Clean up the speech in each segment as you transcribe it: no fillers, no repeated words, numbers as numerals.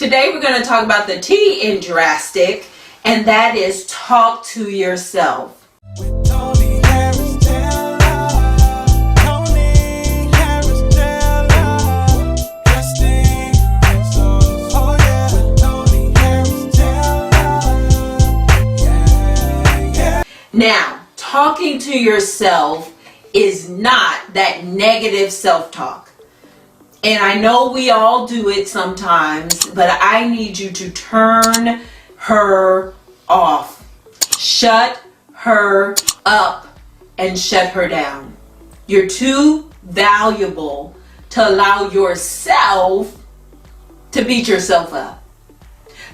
Today we're going to talk about the T in drastic, and that is talk to yourself. With Toni Harris Taylor, Toni Harris Taylor, Drastic Results. Oh yeah, Toni Harris Taylor. Yeah. Now, talking to yourself is not that negative self-talk. And I know we all do it sometimes, but I need you to turn her off. Shut her up and shut her down. You're too valuable to allow yourself to beat yourself up.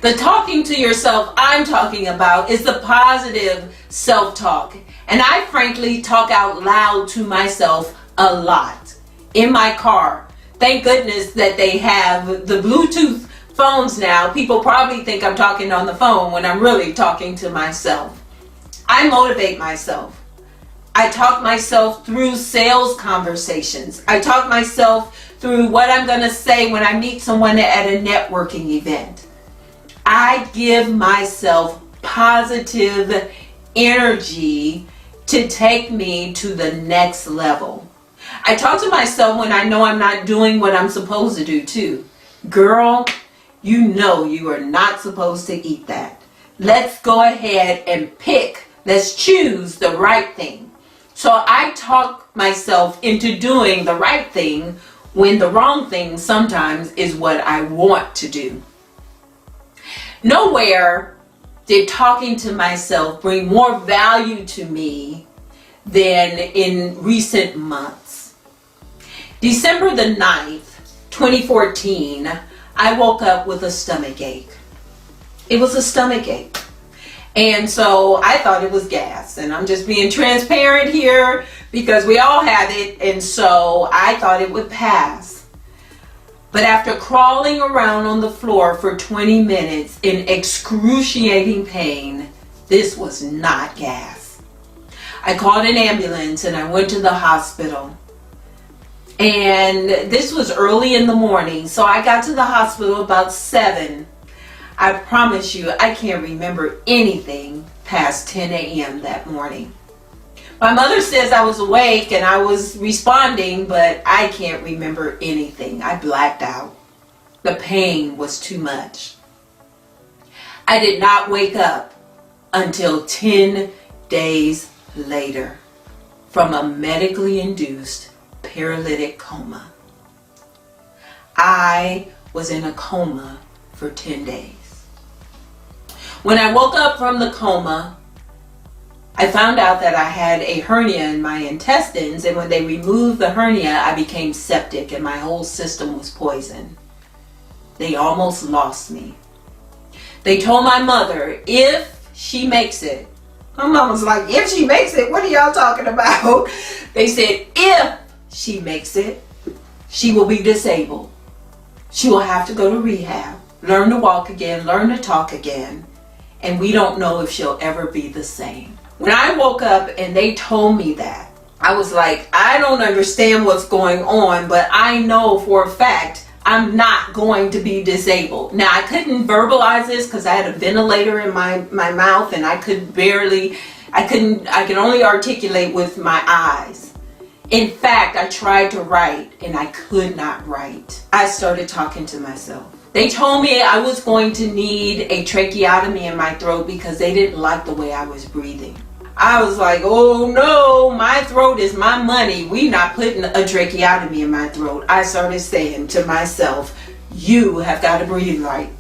The talking to yourself I'm talking about is the positive self-talk. And I frankly talk out loud to myself a lot in my car. Thank goodness that they have the Bluetooth phones now. People probably think I'm talking on the phone when I'm really talking to myself. I motivate myself. I talk myself through sales conversations. I talk myself through what I'm going to say when I meet someone at a networking event. I give myself positive energy to take me to the next level. I talk to myself when I know I'm not doing what I'm supposed to do too. Girl, you know you are not supposed to eat that. Let's go ahead and pick. Let's choose the right thing. So I talk myself into doing the right thing when the wrong thing sometimes is what I want to do. Nowhere did talking to myself bring more value to me than in recent months. December the 9th, 2014, I woke up with a stomach ache. It was a stomach ache. And so I thought it was gas. And I'm just being transparent here because we all had it. And so I thought it would pass. But after crawling around on the floor for 20 minutes in excruciating pain, this was not gas. I called an ambulance and I went to the hospital. And this was early in the morning, so I got to the hospital about 7. I promise you, I can't remember anything past 10 a.m. that morning. My mother says I was awake and I was responding, but I can't remember anything. I blacked out. The pain was too much. I did not wake up until 10 days later from a medically induced paralytic coma. I was in a coma for 10 days. When I woke up from the coma, I found out that I had a hernia in my intestines, and when they removed the hernia, I became septic and my whole system was poisoned. They almost lost me. They told my mother, if she makes it. My mom was like, if she makes it, what are y'all talking about? They said, if she makes it, she will be disabled. She will have to go to rehab, learn to walk again, learn to talk again, and we don't know if she'll ever be the same. When I woke up and they told me that, I was like, I don't understand what's going on, but I know for a fact I'm not going to be disabled. Now, I couldn't verbalize this because I had a ventilator in my mouth and I could only articulate with my eyes. In fact, I tried to write and I could not write. I started talking to myself. They told me I was going to need a tracheotomy in my throat because they didn't like the way I was breathing. I was like, oh no, my throat is my money. We not putting a tracheotomy in my throat. I started saying to myself, you have got to breathe right.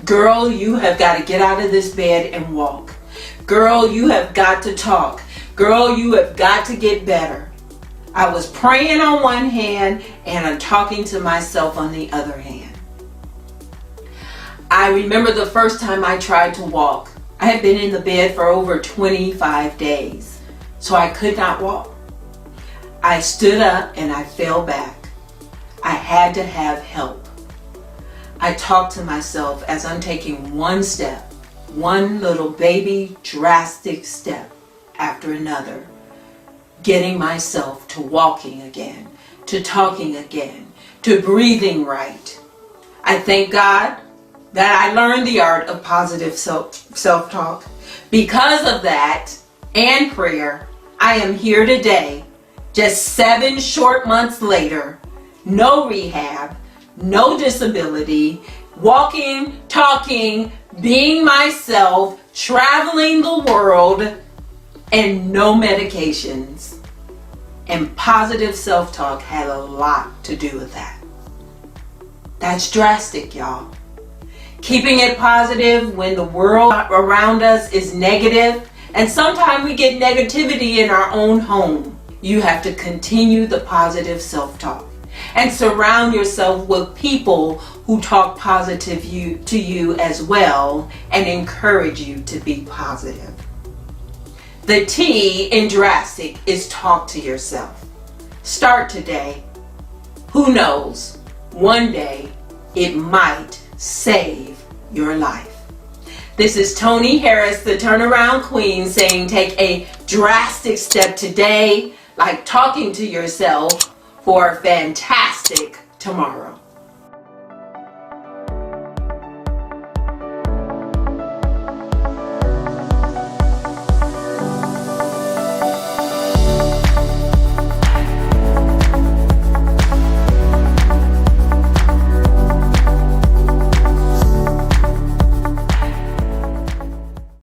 Girl, you have got to get out of this bed and walk. Girl, you have got to talk. Girl, you have got to get better. I was praying on one hand and I'm talking to myself on the other hand. I remember the first time I tried to walk. I had been in the bed for over 25 days, so I could not walk. I stood up and I fell back. I had to have help. I talked to myself as I'm taking one step, one little baby drastic step after another, getting myself to walking again, to talking again, to breathing right. I thank God that I learned the art of positive self-talk. Because of that and prayer, I am here today, just 7 short months later, no rehab, no disability, walking, talking, being myself, traveling the world, and no medications. And positive self-talk had a lot to do with that. That's drastic, y'all. Keeping it positive when the world around us is negative, and sometimes we get negativity in our own home. You have to continue the positive self-talk and surround yourself with people who talk positive to you as well and encourage you to be positive. The T in drastic is talk to yourself. Start today. Who knows? One day it might save your life. This is Toni Harris, the Turnaround Queen, saying take a drastic step today, like talking to yourself, for a fantastic tomorrow.